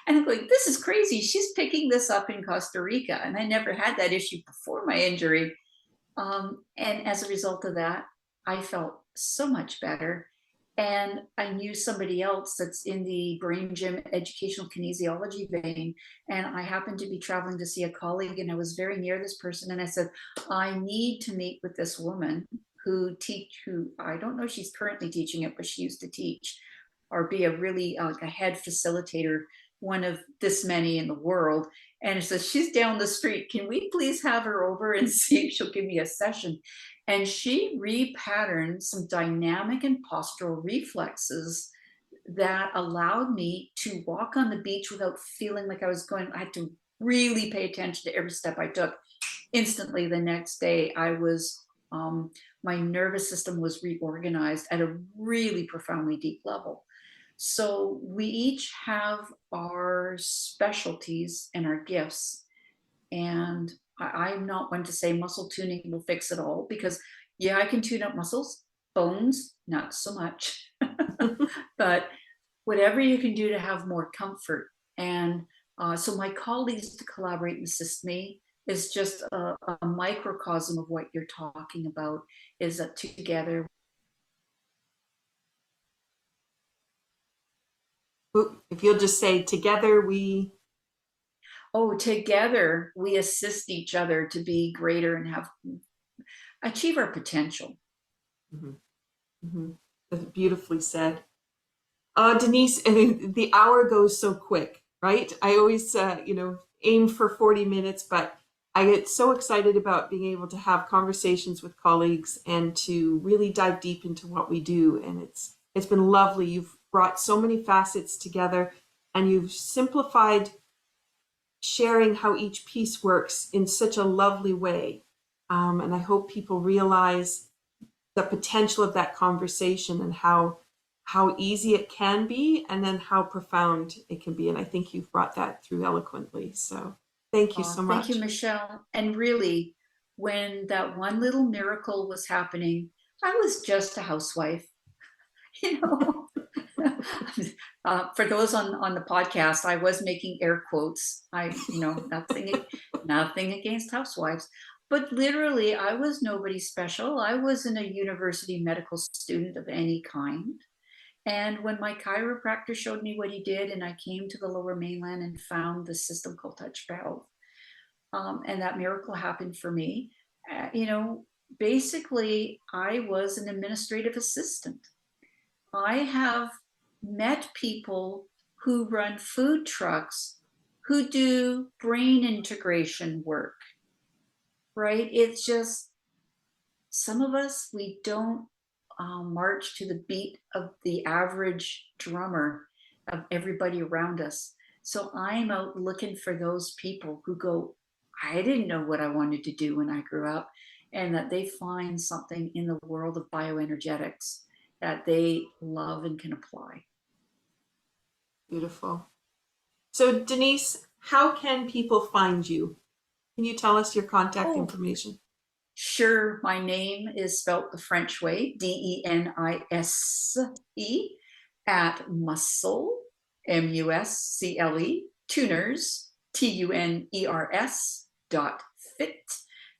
[SPEAKER 2] And I'm going, this is crazy. She's picking this up in Costa Rica. And I never had that issue before my injury. And as a result of that, I felt so much better. And I knew somebody else that's in the Brain Gym educational kinesiology vein. And I happened to be traveling to see a colleague, and I was very near this person. And I said, I need to meet with this woman who I don't know if she's currently teaching it, but she used to teach or be a really like a head facilitator, one of this many in the world. And it says, she's down the street. Can we please have her over and see if she'll give me a session? And she repatterned some dynamic and postural reflexes that allowed me to walk on the beach without feeling like I had to really pay attention to every step I took. Instantly, the next day, I was My nervous system was reorganized at a really profoundly deep level. So we each have our specialties and our gifts. And I'm not one to say muscle tuning will fix it all, because yeah, I can tune up muscles, bones, not so much. But whatever you can do to have more comfort. And so my colleagues to collaborate and assist me is just a microcosm of what you're talking about, is that together.
[SPEAKER 1] If you'll just say together we.
[SPEAKER 2] Oh, together we assist each other to be greater and achieve our potential.
[SPEAKER 1] Mhm. Mhm. That's beautifully said. Denise, the hour goes so quick, right? I always, aim for 40 minutes, but I get so excited about being able to have conversations with colleagues and to really dive deep into what we do. And it's been lovely. You've brought so many facets together, and you've simplified sharing how each piece works in such a lovely way. And I hope people realize the potential of that conversation and how easy it can be, and then how profound it can be. And I think you've brought that through eloquently. So thank you so
[SPEAKER 2] Thank
[SPEAKER 1] much.
[SPEAKER 2] you, Michelle. And really, when that one little miracle was happening, I was just a housewife, you know. For those on the podcast, I was making air quotes. Nothing against housewives, but literally, I was nobody special. I wasn't a university medical student of any kind. And when my chiropractor showed me what he did, and I came to the Lower Mainland and found the system called Touch for Health, and that miracle happened for me. Basically, I was an administrative assistant. I have met people who run food trucks who do brain integration work, right? It's just, some of us, we don't march to the beat of the average drummer of everybody around us. So I'm out looking for those people who go, I didn't know what I wanted to do when I grew up, and that they find something in the world of bioenergetics that they love and can apply.
[SPEAKER 1] Beautiful. So Denise, how can people find you? Can you tell us your contact information?
[SPEAKER 2] Sure. My name is spelt the French way, Denise, at Muscle, MUSCLE, tuners, TUNERS.fit.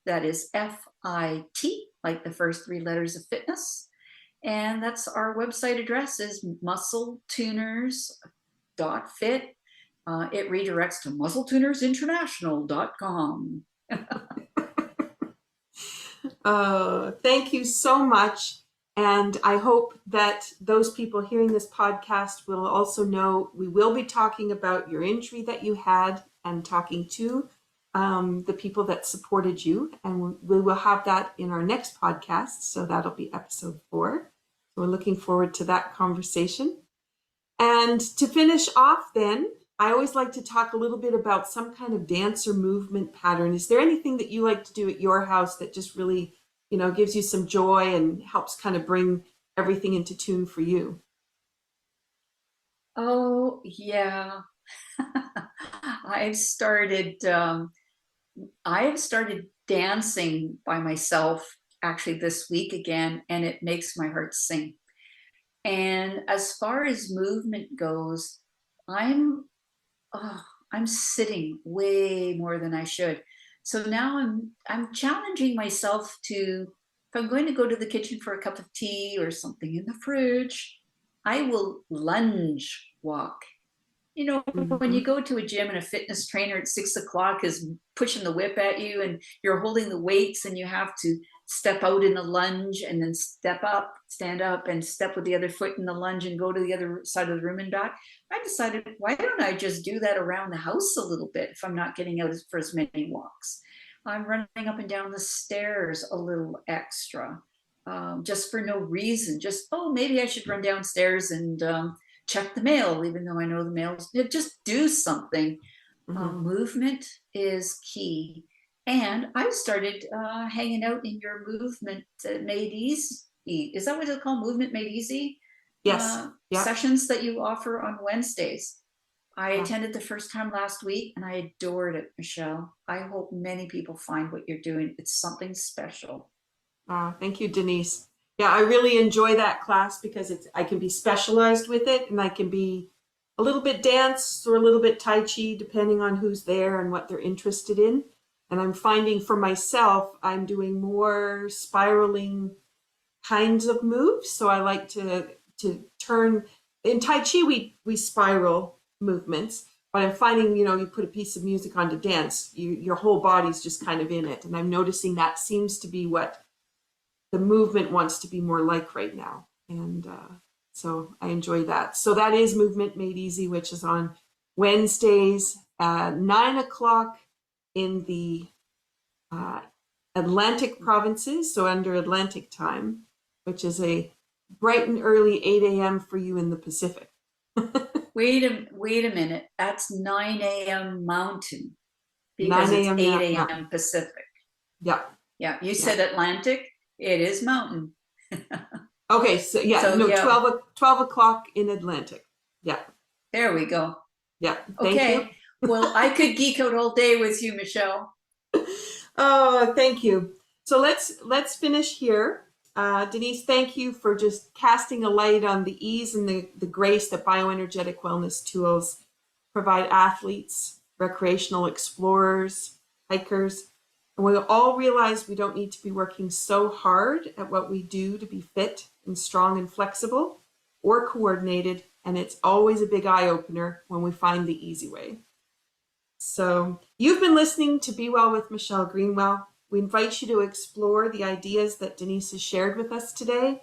[SPEAKER 2] That is FIT, like the first three letters of fitness. And that's our website address, is muscletuners.fit. It redirects to muscletunersinternational.com.
[SPEAKER 1] Thank you so much. And I hope that those people hearing this podcast will also know we will be talking about your injury that you had, and talking to the people that supported you. And we will have that in our next podcast. So that'll be episode 4. So we're looking forward to that conversation. And to finish off then, I always like to talk a little bit about some kind of dance or movement pattern. Is there anything that you like to do at your house that just really, gives you some joy and helps kind of bring everything into tune for you?
[SPEAKER 2] Oh, yeah. I've started dancing by myself actually this week again, and it makes my heart sing. And as far as movement goes, I'm sitting way more than I should. So now I'm challenging myself to, if I'm going to go to the kitchen for a cup of tea or something in the fridge, I will lunge walk. When you go to a gym and a fitness trainer at 6 o'clock is pushing the whip at you, and you're holding the weights, and you have to step out in a lunge and then step up, stand up, and step with the other foot in the lunge and go to the other side of the room and back. I decided, why don't I just do that around the house a little bit if I'm not getting out for as many walks? I'm running up and down the stairs a little extra, just for no reason. Just, maybe I should run downstairs and check the mail, even though I know the mail's, just do something. Movement is key. And I started hanging out in your movement made easy. Is that what it's called? Movement made easy
[SPEAKER 1] Yes. Yeah.
[SPEAKER 2] sessions that you offer on Wednesdays. I
[SPEAKER 1] Yeah.
[SPEAKER 2] attended the first time last week and I adored it, Michelle. I hope many people find what you're doing. It's something special.
[SPEAKER 1] Thank you, Denise. Yeah, I really enjoy that class because I can be specialized with it, and I can be a little bit dance or a little bit Tai Chi, depending on who's there and what they're interested in. And I'm finding for myself, I'm doing more spiraling kinds of moves. So I like to turn in Tai Chi. We spiral movements, but I'm finding, you put a piece of music on to dance, your whole body's just kind of in it, and I'm noticing that seems to be what the movement wants to be more like right now. And so I enjoy that. So that is Movement Made Easy, which is on Wednesdays at 9 o'clock in the Atlantic provinces, so under Atlantic time, which is a bright and early 8 a.m. for you in the Pacific.
[SPEAKER 2] Wait a minute. That's 9 a.m. Mountain because
[SPEAKER 1] 9
[SPEAKER 2] it's
[SPEAKER 1] a.m.
[SPEAKER 2] 8
[SPEAKER 1] Yeah.
[SPEAKER 2] a.m. Pacific.
[SPEAKER 1] Yeah.
[SPEAKER 2] Yeah, you said Atlantic. It is Mountain.
[SPEAKER 1] Okay, so yeah,
[SPEAKER 2] So,
[SPEAKER 1] no,
[SPEAKER 2] yeah.
[SPEAKER 1] 12 o'clock in Atlantic. Yeah.
[SPEAKER 2] There we go.
[SPEAKER 1] Yeah. Thank you.
[SPEAKER 2] Okay. Well, I could geek out all day with you, Michelle.
[SPEAKER 1] Oh, thank you. So let's finish here. Denise, thank you for just casting a light on the ease and the grace that bioenergetic wellness tools provide athletes, recreational explorers, hikers. And we all realize we don't need to be working so hard at what we do to be fit and strong and flexible or coordinated. And it's always a big eye opener when we find the easy way. So you've been listening to Be Well with Michelle Greenwell. We invite you to explore the ideas that Denise has shared with us today.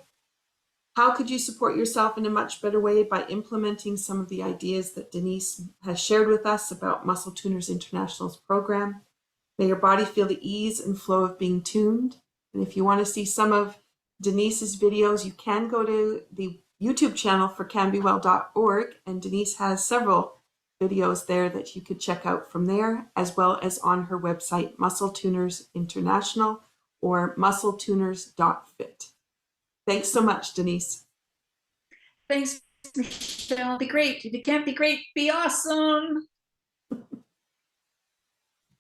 [SPEAKER 1] How could you support yourself in a much better way by implementing some of the ideas that Denise has shared with us about Muscle Tuners International's program? May your body feel the ease and flow of being tuned. And if you want to see some of Denise's videos, you can go to the YouTube channel for canbewell.org, and Denise has several videos there that you could check out from there, as well as on her website, Muscle Tuners International or muscletuners.fit. Thanks so much, Denise.
[SPEAKER 2] Thanks, Michelle. Be great. If you can't be great, be awesome.